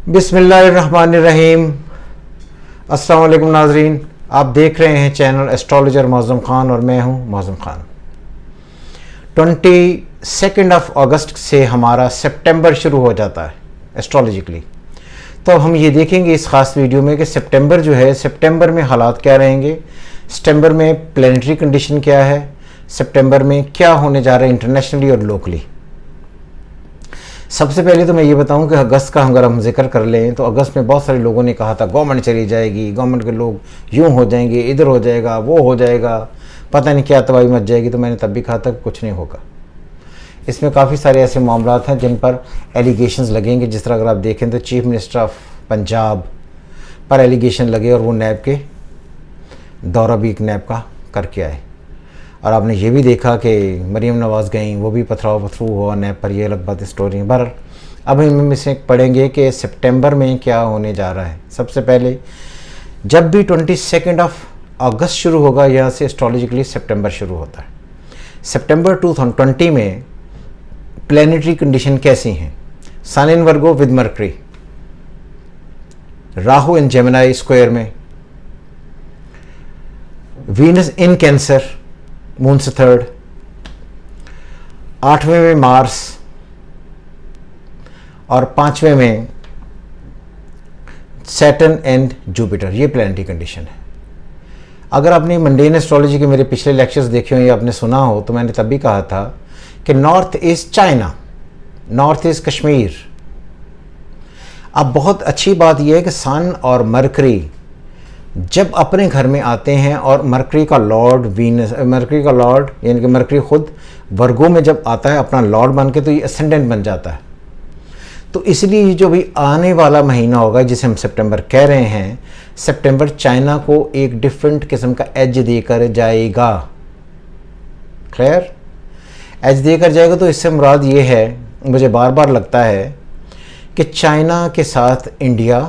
बिस्मिल्लाहिर्रहमानिर्रहीम। अस्सलाम वालेकुम नाजरीन, आप देख रहे हैं चैनल एस्ट्रोलॉजर मौज़म ख़ान और मैं हूं मौज़म ख़ान। 22 अगस्त से हमारा सितंबर शुरू हो जाता है एस्ट्रोलॉजिकली। तो हम ये देखेंगे इस ख़ास वीडियो में कि सितंबर जो है, सितंबर में हालात क्या रहेंगे, सितंबर में प्लैनेटरी कंडीशन क्या है, सितंबर में क्या होने जा रहा है इंटरनेशनली और लोकली। सबसे पहले तो मैं ये बताऊं कि अगस्त का अगर हम जिक्र कर लें तो अगस्त में बहुत सारे लोगों ने कहा था गवर्नमेंट चली जाएगी, गवर्नमेंट के लोग यूं हो जाएंगे, इधर हो जाएगा, वो हो जाएगा, पता नहीं क्या तबाही मच जाएगी। तो मैंने तब भी कहा था कि कुछ नहीं होगा। इसमें काफ़ी सारे ऐसे मामला हैं जिन पर एलिगेशंस लगेंगे। जिस तरह अगर आप देखें तो चीफ मिनिस्टर ऑफ पंजाब पर एलिगेशन लगे और वो नैब के दौरा भी एक नैब का करके आए। और आपने ये भी देखा कि मरीम नवाज़ गई, वो भी पथराव पथरू हुआ नैब पर। ये अलग बात स्टोरी है। बहरहाल अब हम इसमें पढ़ेंगे कि सितंबर में क्या होने जा रहा है। सबसे पहले जब भी 22 अगस्त शुरू होगा, यहाँ से एस्ट्रोलॉजिकली सितंबर शुरू होता है। सितंबर 2020 में प्लैनेटरी कंडीशन कैसी हैं? Sun in Virgo with Mercury, Rahu in Gemini square में, वीनस इन कैंसर मून से थर्ड, 8वें में मार्स और 5वें में सैटर्न एंड जुपिटर। ये प्लैनेटरी कंडीशन है। अगर आपने मंडेन एस्ट्रोलॉजी के मेरे पिछले लेक्चर्स देखे हो या आपने सुना हो तो मैंने तब भी कहा था कि north east China, north east Kashmir. अब बहुत अच्छी बात यह है कि सन और मरकरी जब अपने घर में आते हैं और मरकरी का लॉर्ड वीनस, मरकरी का लॉर्ड यानी कि मरकरी खुद वर्गों में जब आता है अपना लॉर्ड बन के, तो ये असेंडेंट बन जाता है। तो इसलिए जो भी आने वाला महीना होगा जिसे हम सितंबर कह रहे हैं, सितंबर चाइना को एक डिफरेंट किस्म का एज देकर जाएगा। क्लियर? एज देकर जाएगा। तो इससे मुराद ये है, मुझे बार बार लगता है कि चाइना के साथ इंडिया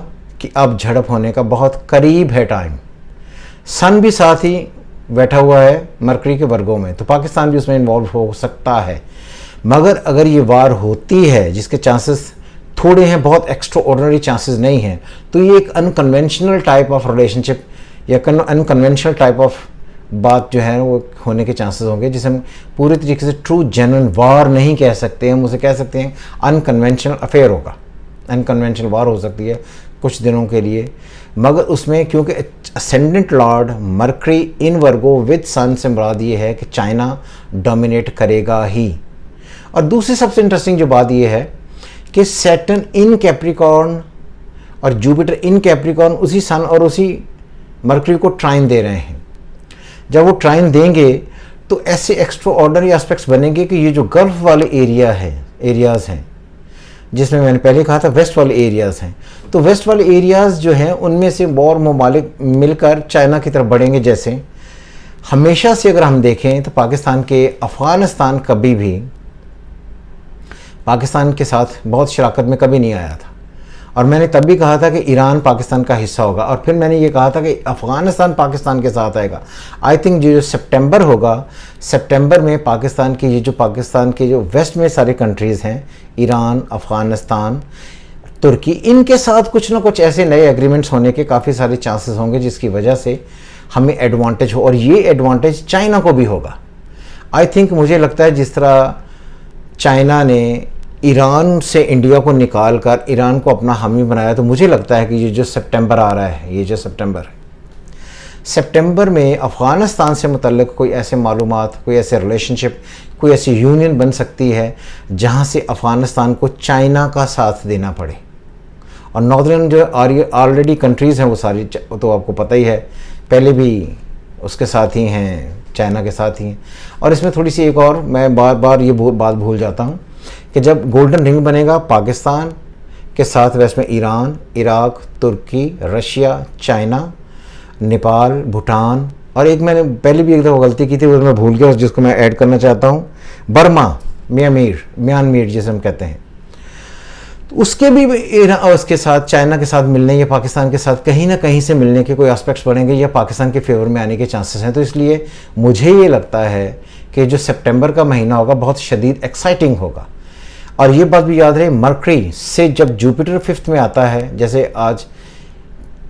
कि अब झड़प होने का बहुत करीब है टाइम। सन भी साथ ही बैठा हुआ है मरकरी के वर्गों में, तो पाकिस्तान भी उसमें इन्वॉल्व हो सकता है। मगर अगर ये वार होती है, जिसके चांसेस थोड़े हैं, बहुत एक्स्ट्रा ऑर्डिनरी चांसेस नहीं हैं, तो ये एक अनकन्वेंशनल टाइप ऑफ रिलेशनशिप या अनकन्वेंशनल टाइप ऑफ बात जो है वो होने के चांसेस होंगे, जिसे हम पूरी तरीके से ट्रू जेन्युइन वार नहीं कह सकते। हम उसे कह सकते हैं अनकन्वेंशनल अफेयर होगा, अनकन्वेंशनल वार हो सकती है कुछ दिनों के लिए। मगर उसमें क्योंकि ascendant lord Mercury in Virgo with sun से मुराद ये है कि चाइना डोमिनेट करेगा ही। और दूसरी सबसे इंटरेस्टिंग जो बात ये है कि सैटर्न इन कैप्रिकॉर्न और जुपिटर इन कैप्रिकॉर्न उसी सन और उसी मरकरी को ट्राइन दे रहे हैं। जब वो ट्राइन देंगे तो ऐसे एक्स्ट्रा ऑर्डिनरी एस्पेक्ट्स बनेंगे कि ये जो गल्फ वाले एरियाज़ हैं, जिसमें मैंने पहले कहा था वेस्ट वाले एरियाज़ हैं, तो वेस्ट वाले एरियाज़ जो हैं उनमें से और ममालिक मिलकर चाइना की तरफ बढ़ेंगे। जैसे हमेशा से अगर हम देखें तो पाकिस्तान के अफ़गानिस्तान कभी भी पाकिस्तान के साथ बहुत शराकत में कभी नहीं आया था। और मैंने तब भी कहा था कि ईरान पाकिस्तान का हिस्सा होगा, और फिर मैंने ये कहा था कि अफ़गानिस्तान पाकिस्तान के साथ आएगा। आई थिंक जो सितंबर होगा, सितंबर में पाकिस्तान के जो वेस्ट में सारे कंट्रीज़ हैं, ईरान, अफ़गानिस्तान, तुर्की, इनके साथ कुछ ना कुछ ऐसे नए एग्रीमेंट्स होने के काफ़ी सारे चांसेस होंगे, जिसकी वजह से हमें एडवांटेज हो। और ये एडवांटेज चाइना को भी होगा। आई थिंक मुझे लगता है जिस तरह चाइना ने ईरान से इंडिया को निकाल कर ईरान को अपना हामी बनाया, तो मुझे लगता है कि ये जो सितंबर आ रहा है, ये जो सितंबर में अफ़गानिस्तान से मुतल्लिक़ कोई ऐसे मालूमात, कोई ऐसे रिलेशनशिप, कोई ऐसी यूनियन बन सकती है जहाँ से अफ़गानिस्तान को चाइना का साथ देना पड़े। और नॉर्दर्न जो ऑलरेडी कंट्रीज़ हैं वो सारी तो आपको पता ही है, पहले भी उसके साथ ही हैं, चाइना के साथ ही हैं। और इसमें थोड़ी सी एक और मैं बार बार ये बात भूल जाता हूँ कि जब गोल्डन रिंग बनेगा पाकिस्तान के साथ वेस्ट में ईरान, इराक, तुर्की, रशिया, चाइना, नेपाल, भूटान, और एक मैंने पहले भी एक दफ़ा गलती की थी, वो मैं भूल गया, जिसको मैं ऐड करना चाहता हूँ, बर्मा, म्यांमार जिसे हम कहते हैं। तो उसके भी उसके साथ चाइना के साथ मिलने या पाकिस्तान के साथ कहीं ना कहीं से मिलने के कोई एस्पेक्ट्स बढ़ेंगे या पाकिस्तान के फेवर में आने के चांसेस हैं। तो इसलिए मुझे ये लगता है कि जो सितंबर का महीना होगा बहुत शदीद एक्साइटिंग होगा। और ये बात भी याद रहे, मरकरी से जब जुपिटर 5th में आता है, जैसे आज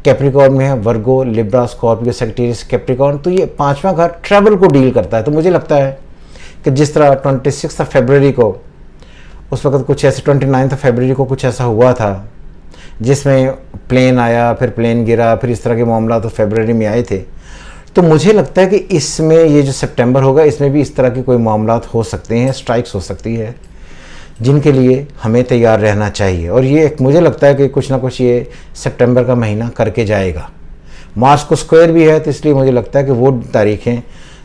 कैप्रिकॉर्न में है, वर्गो, लिब्रा, स्कॉर्पियो, सेक्टेरियस, कैप्रिकॉर्न, तो ये 5वां घर ट्रैवल को डील करता है। तो मुझे लगता है कि जिस तरह 26 फरवरी को, उस वक्त कुछ ऐसे 29 फरवरी को कुछ ऐसा हुआ था जिसमें प्लेन आया, फिर प्लेन गिरा, फिर इस तरह के मामला तो फरवरी में आए थे। तो मुझे लगता है कि इसमें ये जो सितंबर होगा, इसमें भी इस तरह के कोई मामला हो सकते हैं, स्ट्राइक्स हो सकती है, जिनके लिए हमें तैयार रहना चाहिए। और ये मुझे लगता है कि कुछ ना कुछ ये सितंबर का महीना करके जाएगा। मार्च को स्क्वायर भी है, तो इसलिए मुझे लगता है कि वो तारीखें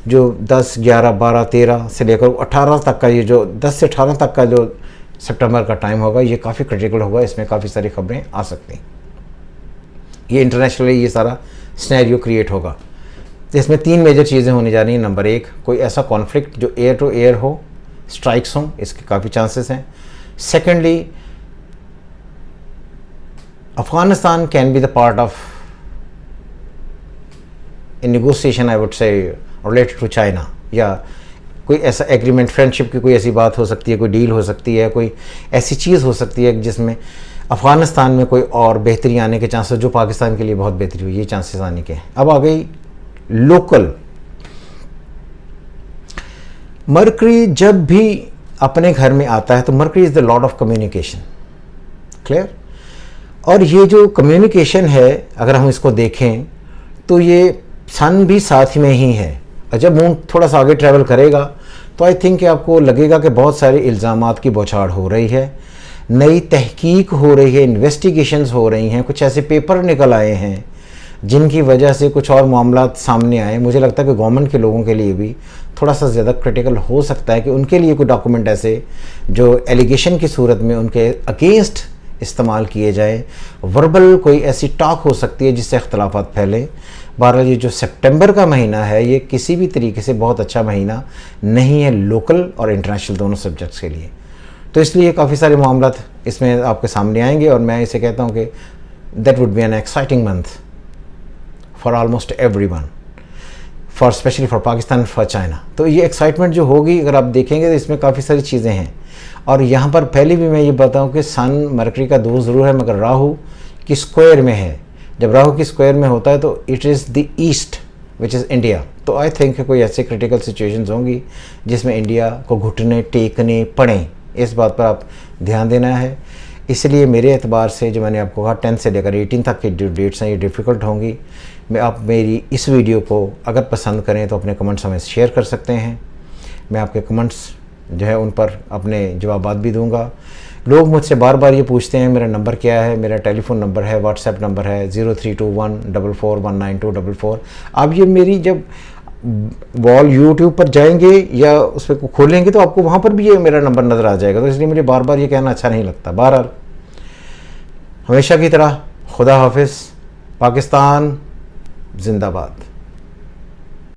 जो 10, 11, 12, 13 से लेकर 18 तक का, ये जो 10 से 18 तक का जो सितंबर का टाइम होगा, ये काफ़ी क्रिटिकल होगा। इसमें काफ़ी सारी खबरें आ सकती हैं। ये इंटरनेशनली ये सारा सिनेरियो क्रिएट होगा। इसमें 3 मेजर चीज़ें होने जा रही हैं। नंबर 1, कोई ऐसा कॉन्फ्लिक्ट जो एयर टू एयर हो, स्ट्राइक्स हों, इसके काफ़ी चांसेस हैं। Secondly, Afghanistan can be the part of a negotiation, I would say, related to China, या कोई ऐसा एग्रीमेंट, फ्रेंडशिप की कोई ऐसी बात हो सकती है, कोई डील हो सकती है, कोई ऐसी चीज़ हो सकती है जिसमें अफ़गानिस्तान में कोई और बेहतरी आने के चांसेस, जो पाकिस्तान के लिए बहुत बेहतरी हुई, ये चांसेस आने के हैं। अब आ गई लोकल। मरकरी जब भी अपने घर में आता है तो mercury is the Lord of communication, clear. और ये जो कम्युनिकेशन है, अगर हम इसको देखें तो ये सन भी साथ में ही है। और जब मून थोड़ा सा आगे ट्रैवल करेगा तो आई थिंक कि आपको लगेगा कि बहुत सारे इल्ज़ामात की बौछार हो रही है, नई तहकीक हो रही है, इन्वेस्टिगेशंस हो रही हैं, कुछ ऐसे पेपर निकल आए हैं जिनकी वजह से कुछ और मामला सामने आए। मुझे लगता है कि गवर्नमेंट के लोगों के लिए भी थोड़ा सा ज़्यादा क्रिटिकल हो सकता है कि उनके लिए कोई डॉक्यूमेंट ऐसे जो एलिगेशन की सूरत में उनके अगेंस्ट इस्तेमाल किए जाए। वर्बल कोई ऐसी टॉक हो सकती है जिससे इख्तलाफात फैले। बहरहाल ये जो सितंबर का महीना है, ये किसी भी तरीके से बहुत अच्छा महीना नहीं है लोकल और इंटरनेशनल दोनों सब्जेक्ट्स के लिए। तो इसलिए काफ़ी सारे मामला इसमें आपके सामने आएंगे, और मैं इसे कहता हूँ कि that would be an exciting month for almost everyone, for specially for Pakistan, for China. तो ये एक्साइटमेंट जो होगी, अगर आप देखेंगे तो इसमें काफ़ी सारी चीज़ें हैं। और यहाँ पर पहले भी मैं ये बताऊँ कि सन मरकरी का दोस्त ज़रूर है, मगर राहु की स्क्वायर में है। जब राहु की स्क्वायर में होता है तो it is the east which is India. तो आई थिंक कोई ऐसे क्रिटिकल सिचुएशंस होंगी जिसमें इंडिया को घुटने टेकने पड़ें। इस बात पर आप ध्यान देना है। इसलिए मेरे एतबार से जो मैंने आपको कहा 10 से लेकर 18 तक की जो डेट्स हैं ये डिफ़िकल्ट होंगी। आप मेरी इस वीडियो को अगर पसंद करें तो अपने कमेंट्स हमें शेयर कर सकते हैं। मैं आपके कमेंट्स जो है उन पर अपने जवाबात भी दूंगा। लोग मुझसे बार बार ये पूछते हैं मेरा नंबर क्या है। मेरा टेलीफोन नंबर है, व्हाट्सएप नंबर है 032144192444। आप ये मेरी जब वॉल यूट्यूब पर जाएंगे या उस पर खोलेंगे तो आपको वहाँ पर भी ये मेरा नंबर नज़र आ जाएगा। तो इसलिए मुझे बार बार ये कहना अच्छा नहीं लगता। बहरहाल हमेशा की तरह खुदा हाफिज़, पाकिस्तान जिंदाबाद।